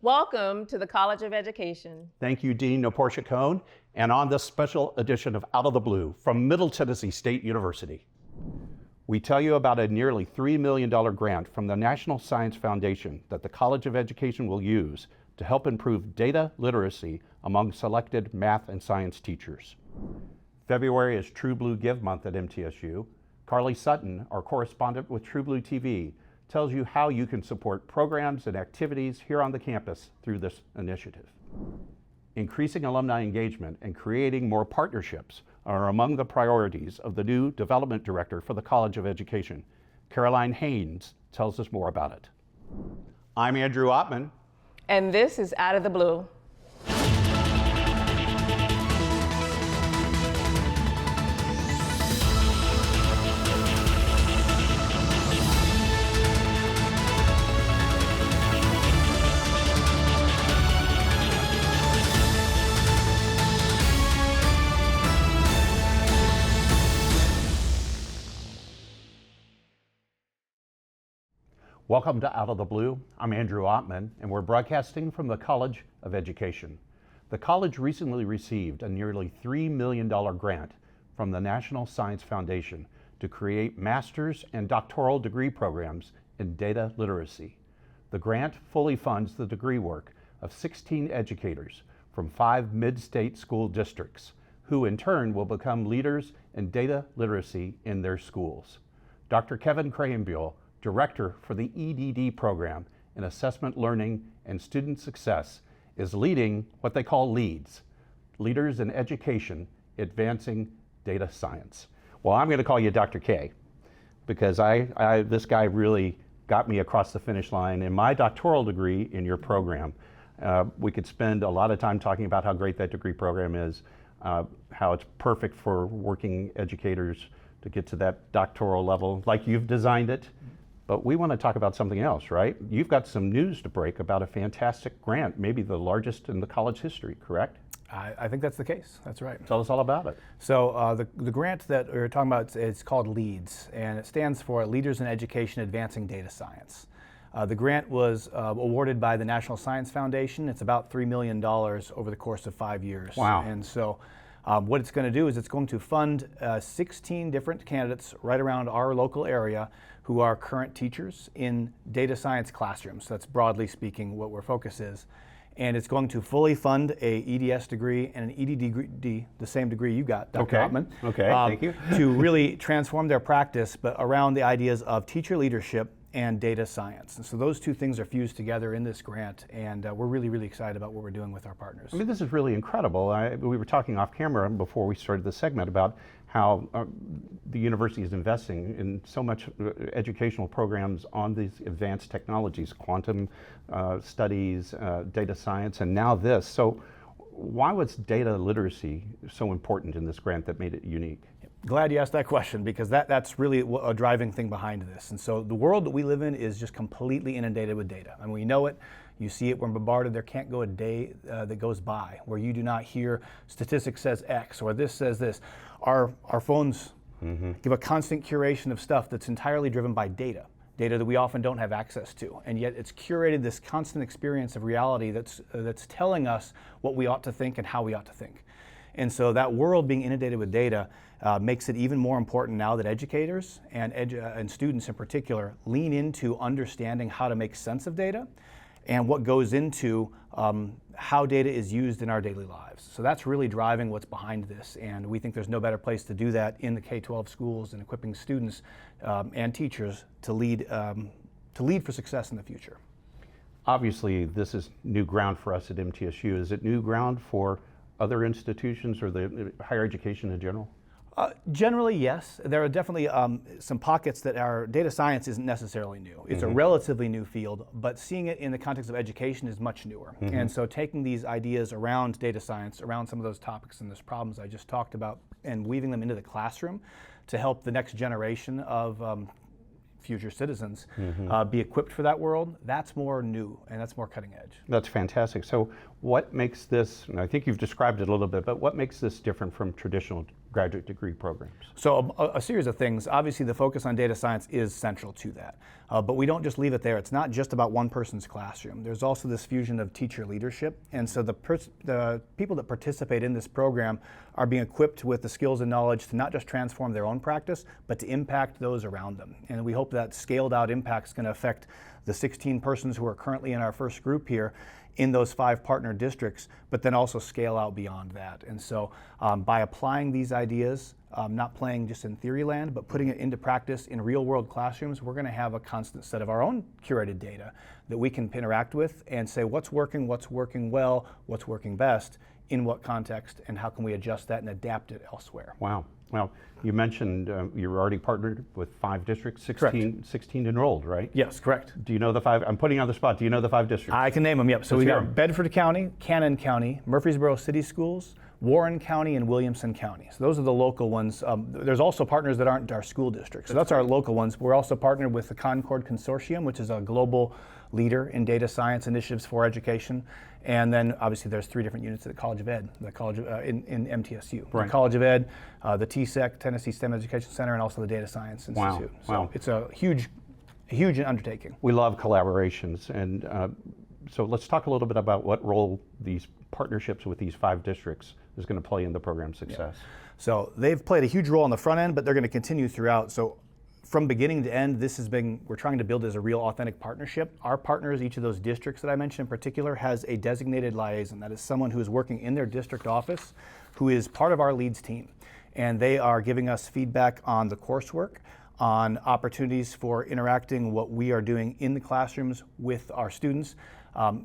Welcome to the College of Education. Thank you, Dean Portia Cohn, and on this special edition of Out of the Blue from Middle Tennessee State University. We tell you about a nearly $3 million grant from the National Science Foundation that the College of Education will use to help improve data literacy among selected math and science teachers. February is True Blue Give Month at MTSU. Carly Sutton, our correspondent with True Blue TV, tells you how you can support programs and activities here on the campus through this initiative. Increasing alumni engagement and creating more partnerships are among the priorities of the new development director for the College of Education. Caroline Haynes tells us more about it. I'm Andrew Ottman. And this is Out of the Blue. Welcome to Out of the Blue. I'm Andrew Ottman, and we're broadcasting from the College of Education. The college recently received a nearly $3 million grant from the National Science Foundation to create master's and doctoral degree programs in data literacy. The grant fully funds the degree work of 16 educators from 5 mid-state school districts, who in turn will become leaders in data literacy in their schools. Dr. Kevin Krahenbuhl, Director for the EDD program in Assessment Learning and Student Success, is leading what they call LEADS, Leaders in Education Advancing Data Science. Well, I'm going to call you Dr. K, because this guy really got me across the finish line in my doctoral degree in your program. We could spend a lot of time talking about how great that degree program is, how it's perfect for working educators to get to that doctoral level like you've designed it. But we want to talk about something else, right? You've got some news to break about a fantastic grant, maybe the largest in the college history, correct? I think that's the case. That's right. Tell us all about it. So the grant that we're talking about is called LEADS, and it stands for Leaders in Education Advancing Data Science. The grant was awarded by the National Science Foundation. It's about $3 million over the course of 5 years. Wow. And so what it's going to do is it's going to fund 16 different candidates right around our local area who are current teachers in data science classrooms. That's broadly speaking what our focus is. And it's going to fully fund a EDS degree and an EDD degree, the same degree you got, Dr. Ottman. Okay, thank you. To really transform their practice, but around the ideas of teacher leadership and data science. And so those two things are fused together in this grant, and we're really, really excited about what we're doing with our partners. I mean, this is really incredible. We were talking off camera before we started the segment about how the university is investing in so much educational programs on these advanced technologies, quantum studies, data science, and now this. So why was data literacy so important in this grant that made it unique? Glad you asked that question, because that's really a driving thing behind this. And so the world that we live in is just completely inundated with data. I mean, we know it, you see it, we're bombarded. There can't go a day that goes by where you do not hear statistics says X or this says this. Our phones give a constant curation of stuff that's entirely driven by data that we often don't have access to. And yet it's curated this constant experience of reality that's telling us what we ought to think and how we ought to think. And so that world being inundated with data makes it even more important now that educators and students in particular lean into understanding how to make sense of data and what goes into how data is used in our daily lives. So that's really driving what's behind this, and we think there's no better place to do that in the K-12 schools and equipping students and teachers to lead for success in the future. Obviously, this is new ground for us at MTSU. Is it new ground for other institutions or the higher education in general? Generally, yes. There are definitely some pockets that our data science isn't necessarily new. It's a relatively new field, but seeing it in the context of education is much newer. And so taking these ideas around data science, around some of those topics and those problems I just talked about, and weaving them into the classroom to help the next generation of future citizens be equipped for that world, that's more new and that's more cutting edge. That's fantastic. So what makes this, and I think you've described it a little bit, but what makes this different from traditional graduate degree programs? So a series of things. Obviously, the focus on data science is central to that. But we don't just leave it there. It's not just about one person's classroom. There's also this fusion of teacher leadership. And so the people that participate in this program are being equipped with the skills and knowledge to not just transform their own practice, but to impact those around them. And we hope that scaled out impact is going to affect the 16 persons who are currently in our first group here in those 5 partner districts, but then also scale out beyond that. And so by applying these ideas, not playing just in theory land, but putting it into practice in real world classrooms, we're going to have a constant set of our own curated data that we can interact with and say what's working well, what's working best, in what context, and how can we adjust that and adapt it elsewhere. Wow. Well, you mentioned you're already partnered with 5 districts, 16 enrolled, right? Yes, correct. Do you know the 5? I'm putting you on the spot. Do you know the 5 districts? I can name them, yep. So Let's we hear got 'em. Bedford County, Cannon County, Murfreesboro City Schools, Warren County, and Williamson County. So those are the local ones. There's also partners that aren't our school districts. So that's our local ones. We're also partnered with the Concord Consortium, which is a global leader in data science initiatives for education. And then obviously there's 3 different units at the College of Ed, the College of, in MTSU. Right. The College of Ed, the TSEC, Tennessee STEM Education Center, and also the Data Science Institute. So Wow. it's a huge undertaking. We love collaborations, and so let's talk a little bit about what role these partnerships with these 5 districts is going to play in the program's success. So they've played a huge role on the front end, but they're going to continue throughout. So from beginning to end, we're trying to build as a real authentic partnership. Our partners, each of those districts that I mentioned in particular, has a designated liaison. That is someone who is working in their district office, who is part of our leads team. And they are giving us feedback on the coursework, on opportunities for interacting what we are doing in the classrooms with our students.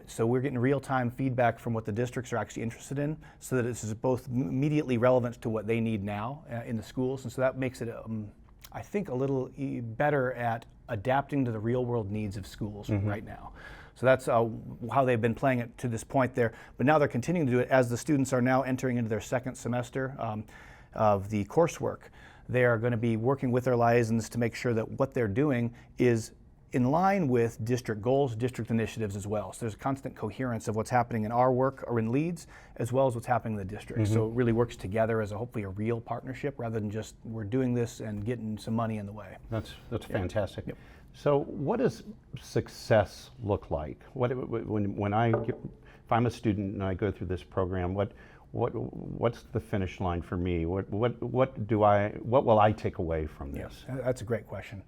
So we're getting real-time feedback from what the districts are actually interested in, so that this is both immediately relevant to what they need now in the schools. And so that makes it, I think, a little better at adapting to the real-world needs of schools right now. So that's how they've been playing it to this point there. But now they're continuing to do it as the students are now entering into their second semester of the coursework. They are going to be working with their liaisons to make sure that what they're doing is in line with district goals, district initiatives as well. So there's a constant coherence of what's happening in our work or in Leeds, as well as what's happening in the district. So it really works together as hopefully a real partnership rather than just we're doing this and getting some money in the way. That's fantastic. Yep. So what does success look like? If I'm a student and I go through this program, what's the finish line for me? What will I take away from this? That's a great question.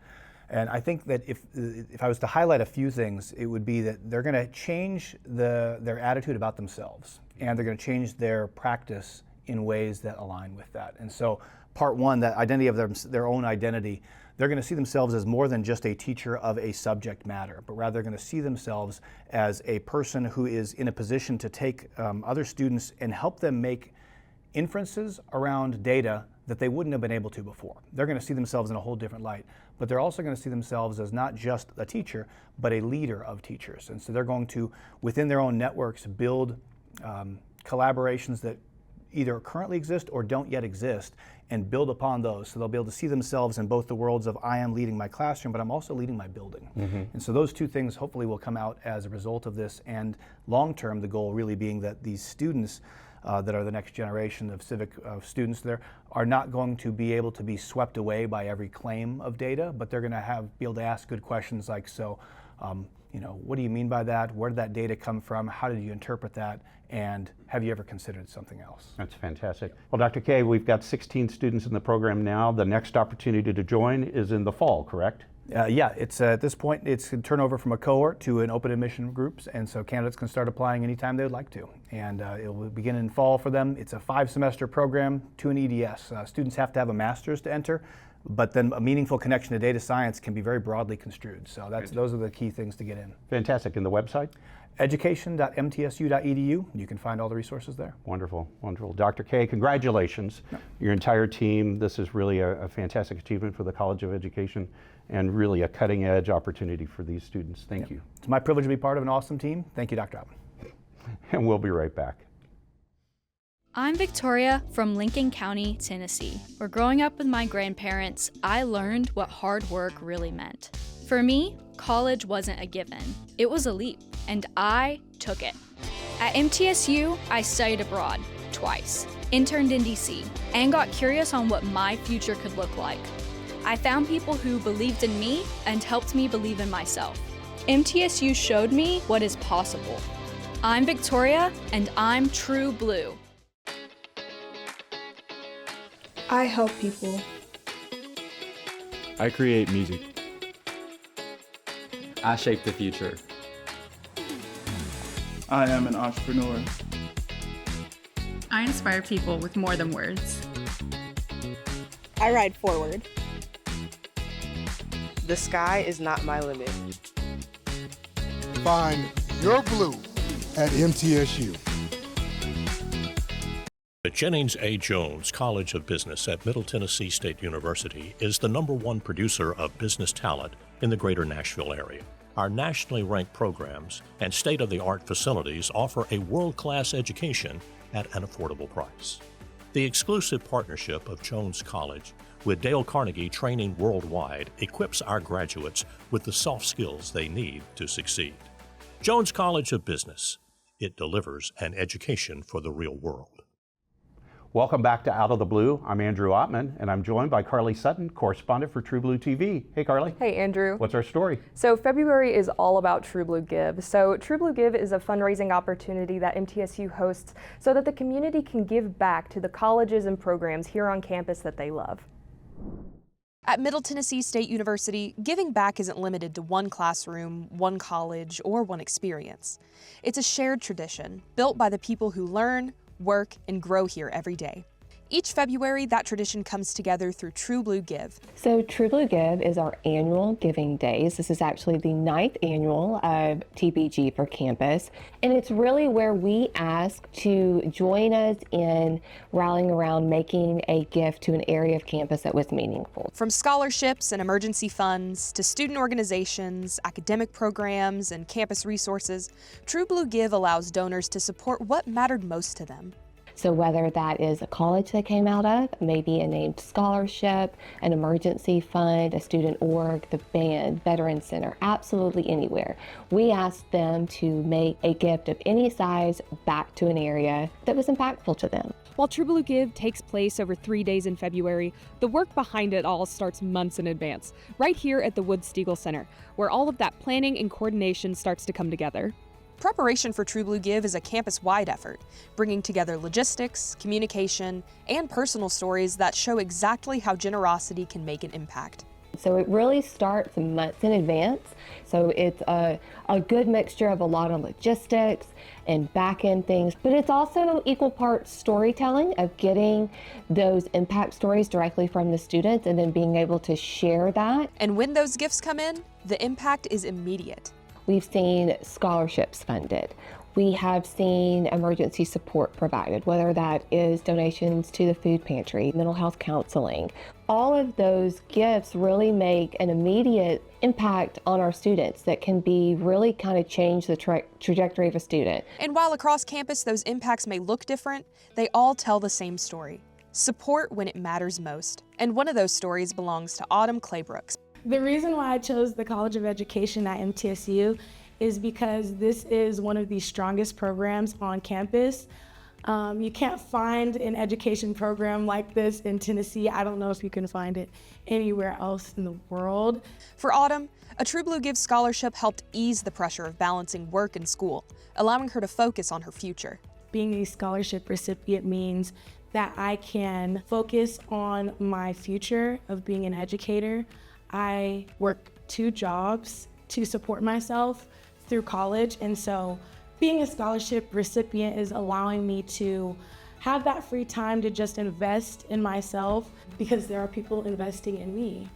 And I think that if I was to highlight a few things, it would be that they're going to change their attitude about themselves, and they're going to change their practice in ways that align with that. And so part 1, that identity of their own identity, they're going to see themselves as more than just a teacher of a subject matter, but rather they're going to see themselves as a person who is in a position to take other students and help them make inferences around data that they wouldn't have been able to before. They're going to see themselves in a whole different light, but they're also going to see themselves as not just a teacher, but a leader of teachers. And so they're going to, within their own networks, build collaborations that either currently exist or don't yet exist, and build upon those. So they'll be able to see themselves in both the worlds of I am leading my classroom, but I'm also leading my building. And so those 2 things hopefully will come out as a result of this, and long term the goal really being that these students that are the next generation of civic students there are not going to be able to be swept away by every claim of data, but they're going to be able to ask good questions like, what do you mean by that? Where did that data come from? How did you interpret that? And have you ever considered something else? That's fantastic. Well, Dr. Kay, we've got 16 students in the program now. The next opportunity to join is in the fall, correct? It's at this point, it's a turnover from a cohort to an open admission groups, and so candidates can start applying anytime they would like to. And it will begin in fall for them. It's a 5-semester program to an EDS. Students have to have a master's to enter, but then a meaningful connection to data science can be very broadly construed. So those are the key things to get in. Fantastic. And the website? Education.mtsu.edu. You can find all the resources there. Wonderful, wonderful. Dr. Kay, congratulations. Your entire team. This is really a fantastic achievement for the College of Education and really a cutting edge opportunity for these students. Thank you. It's my privilege to be part of an awesome team. Thank you, Dr. Ottman. And we'll be right back. I'm Victoria from Lincoln County, Tennessee, where growing up with my grandparents, I learned what hard work really meant. For me, college wasn't a given. It was a leap, and I took it. At MTSU, I studied abroad twice. interned in DC, and got curious on what my future could look like. I found people who believed in me and helped me believe in myself. MTSU showed me what is possible. I'm Victoria, and I'm True Blue. I help people. I create music. I shape the future. I am an entrepreneur. I inspire people with more than words. I ride forward. The sky is not my limit. Find your blue at MTSU. The Jennings A. Jones College of Business at Middle Tennessee State University is the #1 producer of business talent in the greater Nashville area. Our nationally ranked programs and state-of-the-art facilities offer a world-class education at an affordable price. The exclusive partnership of Jones College with Dale Carnegie Training Worldwide equips our graduates with the soft skills they need to succeed. Jones College of Business. It delivers an education for the real world. Welcome back to Out of the Blue. I'm Andrew Ottman, and I'm joined by Carly Sutton, correspondent for True Blue TV. Hey, Carly. Hey, Andrew. What's our story? So February is all about True Blue Give. So True Blue Give is a fundraising opportunity that MTSU hosts so that the community can give back to the colleges and programs here on campus that they love. At Middle Tennessee State University, giving back isn't limited to one classroom, one college, or one experience. It's a shared tradition built by the people who learn, work, and grow here every day. Each February, that tradition comes together through True Blue Give. So True Blue Give is our annual giving days. This is actually the 9th annual of TBG for campus. And it's really where we ask to join us in rallying around making a gift to an area of campus that was meaningful. From scholarships and emergency funds to student organizations, academic programs, and campus resources, True Blue Give allows donors to support what mattered most to them. So whether that is a college they came out of, maybe a named scholarship, an emergency fund, a student org, the band, Veterans Center, absolutely anywhere, we ask them to make a gift of any size back to an area that was impactful to them. While True Blue Give takes place over 3 days in February, the work behind it all starts months in advance, right here at the Wood-Stiegel Center, where all of that planning and coordination starts to come together. Preparation for True Blue Give is a campus-wide effort, bringing together logistics, communication, and personal stories that show exactly how generosity can make an impact. So it really starts months in advance. So it's a good mixture of a lot of logistics and back-end things, but it's also equal parts storytelling of getting those impact stories directly from the students and then being able to share that. And when those gifts come in, the impact is immediate. We've seen scholarships funded. We have seen emergency support provided, whether that is donations to the food pantry, mental health counseling. All of those gifts really make an immediate impact on our students that can be really kind of change the trajectory of a student. And while across campus those impacts may look different, they all tell the same story. Support when it matters most. And one of those stories belongs to Autumn Claybrooks. The reason why I chose the College of Education at MTSU is because this is one of the strongest programs on campus. You can't find an education program like this in Tennessee. I don't know if you can find it anywhere else in the world. For Autumn, a True Blue Give scholarship helped ease the pressure of balancing work and school, allowing her to focus on her future. Being a scholarship recipient means that I can focus on my future of being an educator. I work 2 jobs to support myself through college, and so being a scholarship recipient is allowing me to have that free time to just invest in myself because there are people investing in me.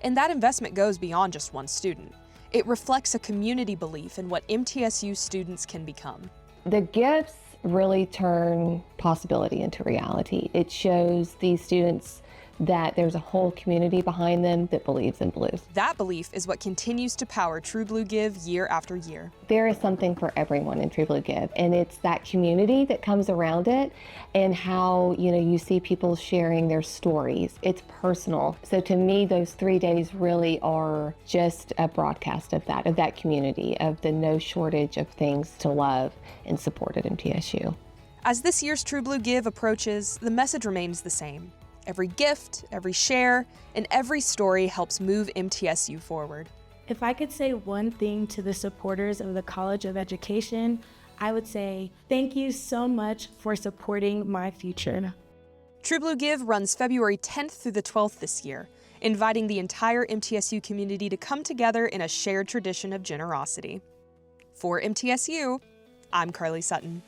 And that investment goes beyond just one student. It reflects a community belief in what MTSU students can become. The gifts really turn possibility into reality. It shows these students that there's a whole community behind them that believes in blues. That belief is what continues to power True Blue Give year after year. There is something for everyone in True Blue Give, and it's that community that comes around it and how, you see people sharing their stories. It's personal. So to me, those 3 days really are just a broadcast of that community, of the no shortage of things to love and support at MTSU. As this year's True Blue Give approaches, the message remains the same. Every gift, every share, and every story helps move MTSU forward. If I could say one thing to the supporters of the College of Education, I would say thank you so much for supporting my future. True Blue Give runs February 10th through the 12th this year, inviting the entire MTSU community to come together in a shared tradition of generosity. For MTSU, I'm Carly Sutton.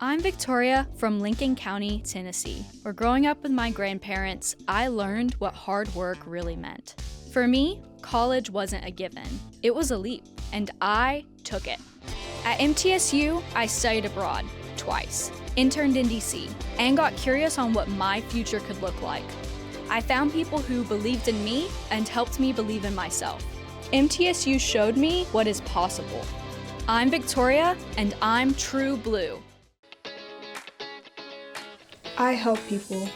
I'm Victoria from Lincoln County, Tennessee, where growing up with my grandparents, I learned what hard work really meant. For me, college wasn't a given. It was a leap, and I took it. At MTSU, I studied abroad twice, interned in DC, and got curious on what my future could look like. I found people who believed in me and helped me believe in myself. MTSU showed me what is possible. I'm Victoria, and I'm True Blue. I help people.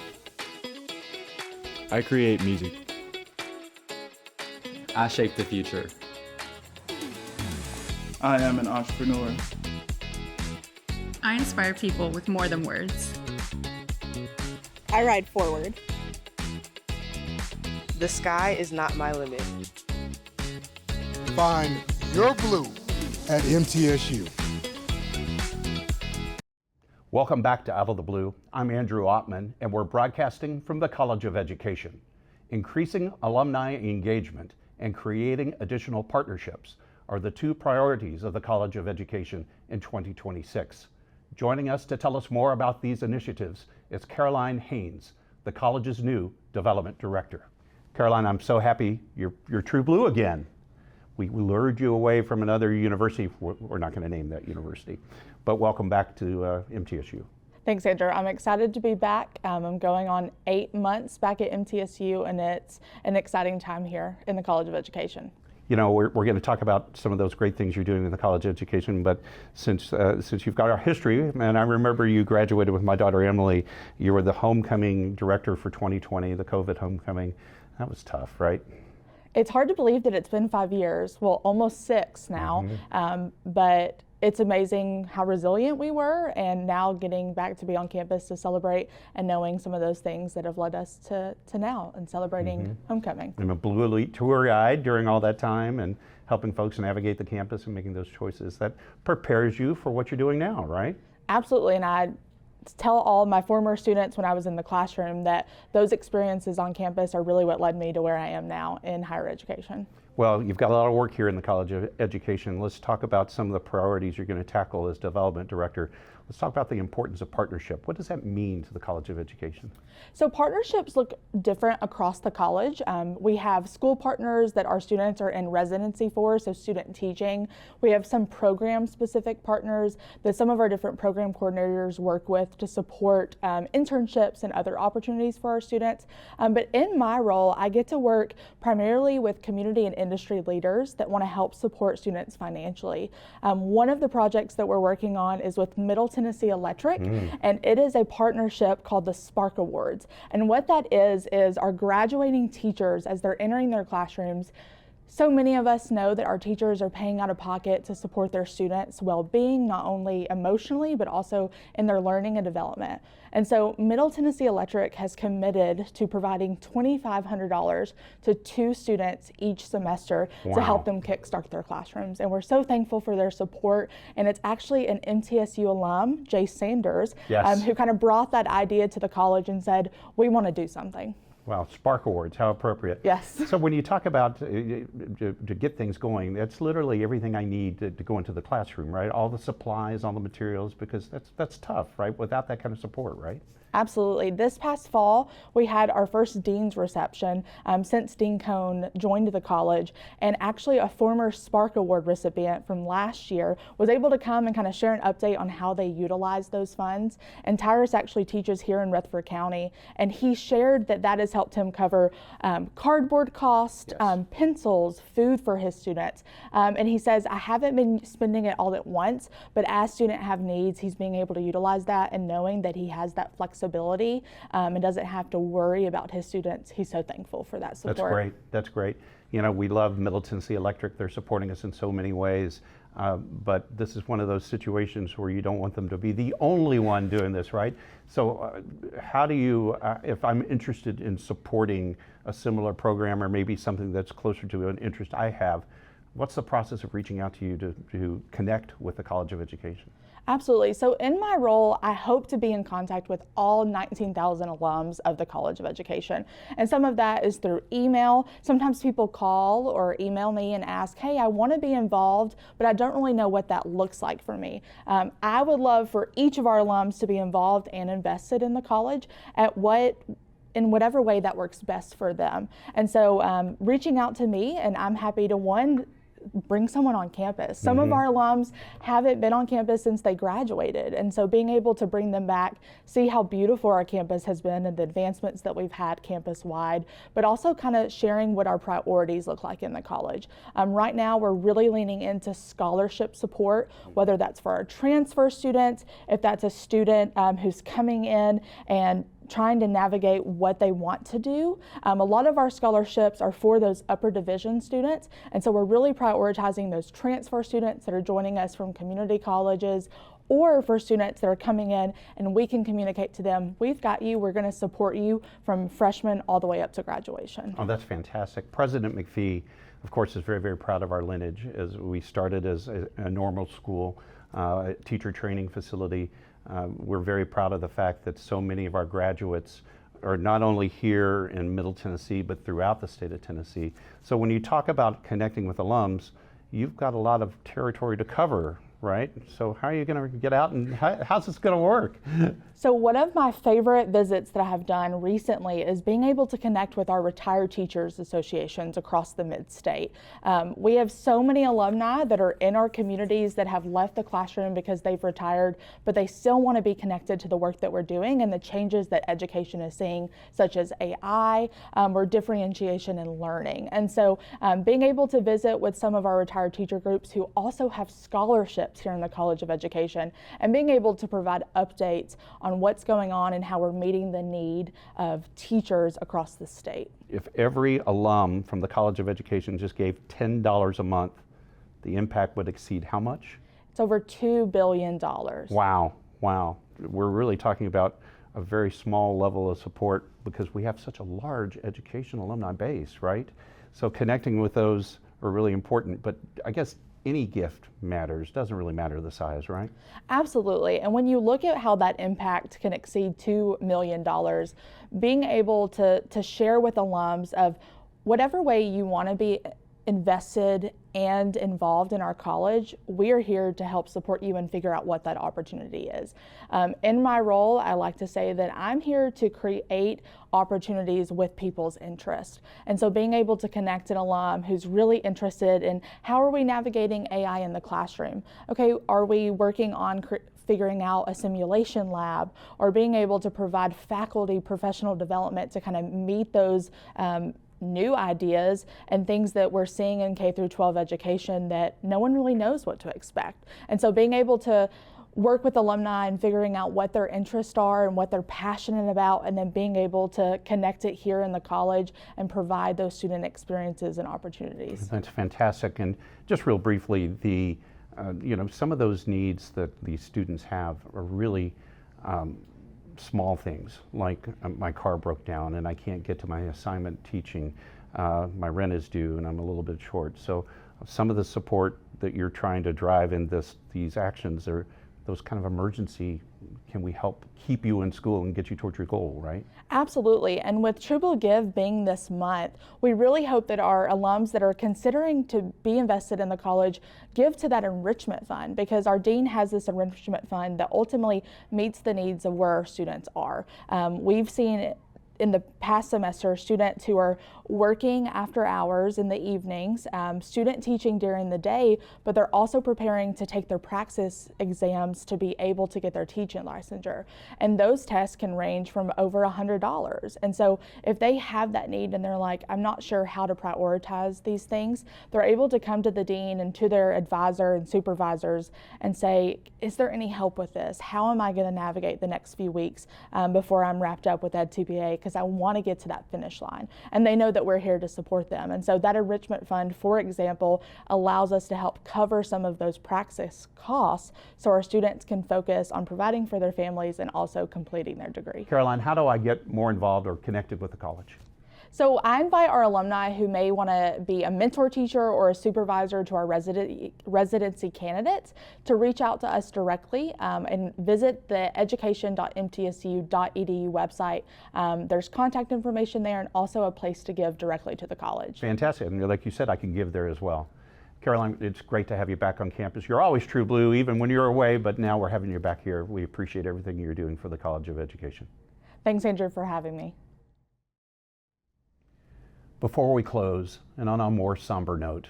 I create music. I shape the future. I am an entrepreneur. I inspire people with more than words. I ride forward. The sky is not my limit. Find your blue at MTSU. Welcome back to Out of the Blue. I'm Andrew Ottman, and we're broadcasting from the College of Education. Increasing alumni engagement and creating additional partnerships are the two priorities of the College of Education in 2026. Joining us to tell us more about these initiatives is Caroline Haynes, the college's new development director. Caroline, I'm so happy you're True Blue again. We lured you away from another university. We're not going to name that university, but welcome back to MTSU. Thanks, Andrew. I'm excited to be back. I'm going on 8 months back at MTSU, and it's an exciting time here in the College of Education. You know, we're going to talk about some of those great things you're doing in the College of Education, but since you've got our history, and I remember you graduated with my daughter Emily, you were the homecoming director for 2020, the COVID homecoming. That was tough, right? It's hard to believe that it's been 5 years, well, almost 6 now, but it's amazing how resilient we were, and now getting back to be on campus to celebrate and knowing some of those things that have led us to now and celebrating homecoming. I'm a Blue Elite tour guide during all that time and helping folks navigate the campus and making those choices. That prepares you for what you're doing now, right? Absolutely, and I tell all my former students when I was in the classroom that those experiences on campus are really what led me to where I am now in higher education. Well, you've got a lot of work here in the College of Education. Let's talk about some of the priorities you're going to tackle as development director. Let's talk about the importance of partnership. What does that mean to the College of Education? So partnerships look different across the college. We have school partners that our students are in residency for, so student teaching. We have some program-specific partners that some of our different program coordinators work with to support internships and other opportunities for our students. But in my role, I get to work primarily with community and industry leaders that want to help support students financially. One of the projects that we're working on is with Middle Tennessee Electric, and it is a partnership called the Spark Awards. And what that is our graduating teachers, as they're entering their classrooms, so many of us know that our teachers are paying out of pocket to support their students' well-being, not only emotionally, but also in their learning and development. And so Middle Tennessee Electric has committed to providing $2,500 to 2 students each semester to help them kickstart their classrooms. And we're so thankful for their support. And it's actually an MTSU alum, Jay Sanders, who kind of brought that idea to the college and said, we want to do something. Wow, Spark Awards, how appropriate. Yes. So when you talk about to get things going, that's literally everything I need to go into the classroom, right? All the supplies, all the materials, because that's tough, right? Without that kind of support, right? Absolutely. This past fall, we had our first Dean's reception since Dean Cohn joined the college, and actually a former Spark Award recipient from last year was able to come and kind of share an update on how they utilize those funds. And Tyrus actually teaches here in Rutherford County, and he shared that that has helped him cover cardboard cost, pencils, food for his students. And he says, I haven't been spending it all at once, but as students have needs, he's being able to utilize that, and knowing that he has that flexibility and doesn't have to worry about his students. He's so thankful for that support. That's great. That's great. You know, we love Middle Tennessee Electric. They're supporting us in so many ways. But this is one of those situations where you don't want them to be the only one doing this, right? So how do you, if I'm interested in supporting a similar program or maybe something that's closer to an interest I have, what's the process of reaching out to you to connect with the College of Education? Absolutely. So in my role, I hope to be in contact with all 19,000 alums of the College of Education. And some of that is through email. Sometimes people call or email me and ask, hey, I want to be involved, but I don't really know what that looks like for me. I would love for each of our alums to be involved and invested in the college in whatever way that works best for them. And so reaching out to me, and I'm happy to bring someone on campus. Some of our alums haven't been on campus since they graduated, and so being able to bring them back, see how beautiful our campus has been and the advancements that we've had campus-wide, but also kind of sharing what our priorities look like in the college. Right now, we're really leaning into scholarship support, whether that's for our transfer students, if that's a student who's coming in and trying to navigate what they want to do. A lot of our scholarships are for those upper division students, and so we're really prioritizing those transfer students that are joining us from community colleges, or for students that are coming in and we can communicate to them, we've got you, we're going to support you from freshman all the way up to graduation. Oh, that's fantastic. President McPhee, of course, is very, very proud of our lineage, as we started as a normal school, teacher training facility. We're very proud of the fact that so many of our graduates are not only here in Middle Tennessee, but throughout the state of Tennessee. So when you talk about connecting with alums, you've got a lot of territory to cover, right? So how are you going to get out, and how's this going to work? So one of my favorite visits that I have done recently is being able to connect with our retired teachers associations across the mid-state. We have so many alumni that are in our communities that have left the classroom because they've retired, but they still want to be connected to the work that we're doing and the changes that education is seeing, such as AI or differentiation in learning. And so being able to visit with some of our retired teacher groups who also have scholarships here in the College of Education, and being able to provide updates on what's going on and how we're meeting the need of teachers across the state. If every alum from the College of Education just gave $10 a month, the impact would exceed how much? It's over $2 billion. Wow, wow. We're really talking about a very small level of support because we have such a large education alumni base, right? So connecting with those are really important, but I guess any gift matters. Doesn't really matter the size, right? Absolutely. And when you look at how that impact can exceed $2 million, being able to share with alums of whatever way you want to be invested and involved in our college, we are here to help support you and figure out what that opportunity is. In my role, I like to say that I'm here to create opportunities with people's interest. And so being able to connect an alum who's really interested in how are we navigating AI in the classroom? Okay, are we working on figuring out a simulation lab, or being able to provide faculty professional development to kind of meet those new ideas and things that we're seeing in K-12 education that no one really knows what to expect. And so being able to work with alumni and figuring out what their interests are and what they're passionate about, and then being able to connect it here in the college and provide those student experiences and opportunities. That's fantastic. And just real briefly, the some of those needs that these students have are really small things, like my car broke down and I can't get to my assignment teaching, my rent is due and I'm a little bit short. So some of the support that you're trying to drive in these actions are those kind of emergency, can we help keep you in school and get you towards your goal, right? Absolutely. And with True Blue Give being this month, we really hope that our alums that are considering to be invested in the college give to that enrichment fund, because our dean has this enrichment fund that ultimately meets the needs of where our students are. We've seen in the past semester students who are working after hours in the evenings, student teaching during the day, but they're also preparing to take their praxis exams to be able to get their teaching licensure. And those tests can range from over $100. And so if they have that need and they're like, I'm not sure how to prioritize these things, they're able to come to the dean and to their advisor and supervisors and say, is there any help with this? How am I going to navigate the next few weeks before I'm wrapped up with Ed2PA? Because I want to get to that finish line. And they know that we're here to support them. And so that enrichment fund, for example, allows us to help cover some of those praxis costs so our students can focus on providing for their families and also completing their degree. Caroline, how do I get more involved or connected with the college? So I invite our alumni who may want to be a mentor teacher or a supervisor to our residency candidates to reach out to us directly and visit the education.mtsu.edu website. There's contact information there and also a place to give directly to the college. Fantastic. And like you said, I can give there as well. Caroline, it's great to have you back on campus. You're always True Blue, even when you're away, but now we're having you back here. We appreciate everything you're doing for the College of Education. Thanks, Andrew, for having me. Before we close, and on a more somber note,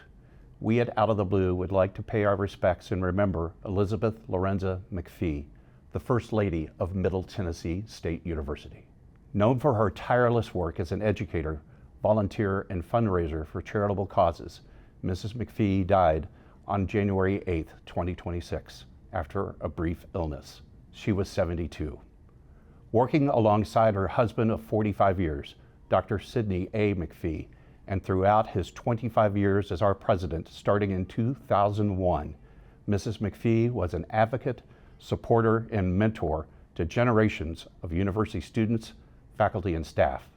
we at Out of the Blue would like to pay our respects and remember Elizabeth Lorenza McPhee, the First Lady of Middle Tennessee State University. Known for her tireless work as an educator, volunteer, and fundraiser for charitable causes, Mrs. McPhee died on January 8, 2026, after a brief illness. She was 72. Working alongside her husband of 45 years, Dr. Sidney A. McPhee, and throughout his 25 years as our president, starting in 2001, Mrs. McPhee was an advocate, supporter, and mentor to generations of university students, faculty, and staff.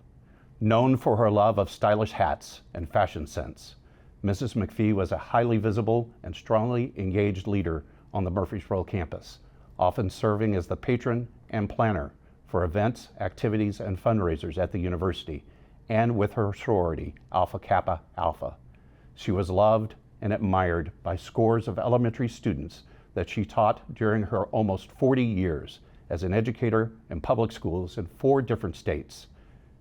Known for her love of stylish hats and fashion sense, Mrs. McPhee was a highly visible and strongly engaged leader on the Murfreesboro campus, often serving as the patron and planner for events, activities, and fundraisers at the university, and with her sorority, Alpha Kappa Alpha. She was loved and admired by scores of elementary students that she taught during her almost 40 years as an educator in public schools in 4 different states.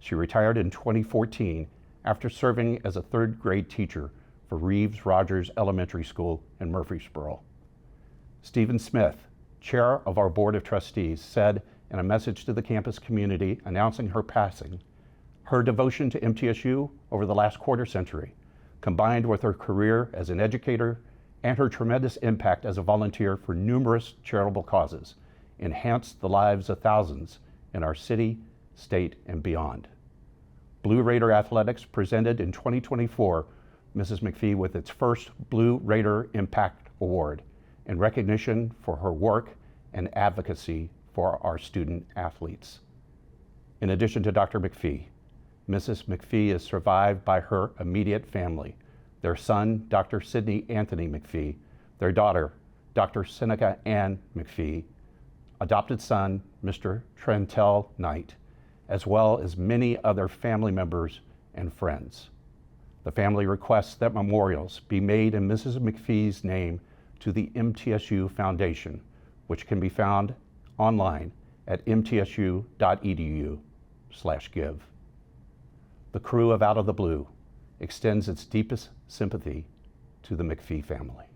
She retired in 2014 after serving as a 3rd grade teacher for Reeves Rogers Elementary School in Murfreesboro. Stephen Smith, chair of our Board of Trustees, said in a message to the campus community announcing her passing, her devotion to MTSU over the last quarter century, combined with her career as an educator and her tremendous impact as a volunteer for numerous charitable causes, enhanced the lives of thousands in our city, state, and beyond. Blue Raider Athletics presented in 2024 Mrs. McPhee with its first Blue Raider Impact Award in recognition for her work and advocacy for our student athletes. In addition to Dr. McPhee, Mrs. McPhee is survived by her immediate family, their son, Dr. Sidney Anthony McPhee, their daughter, Dr. Seneca Ann McPhee, adopted son, Mr. Trentel Knight, as well as many other family members and friends. The family requests that memorials be made in Mrs. McPhee's name to the MTSU Foundation, which can be found online at mtsu.edu/give. The crew of Out of the Blue extends its deepest sympathy to the McPhee family.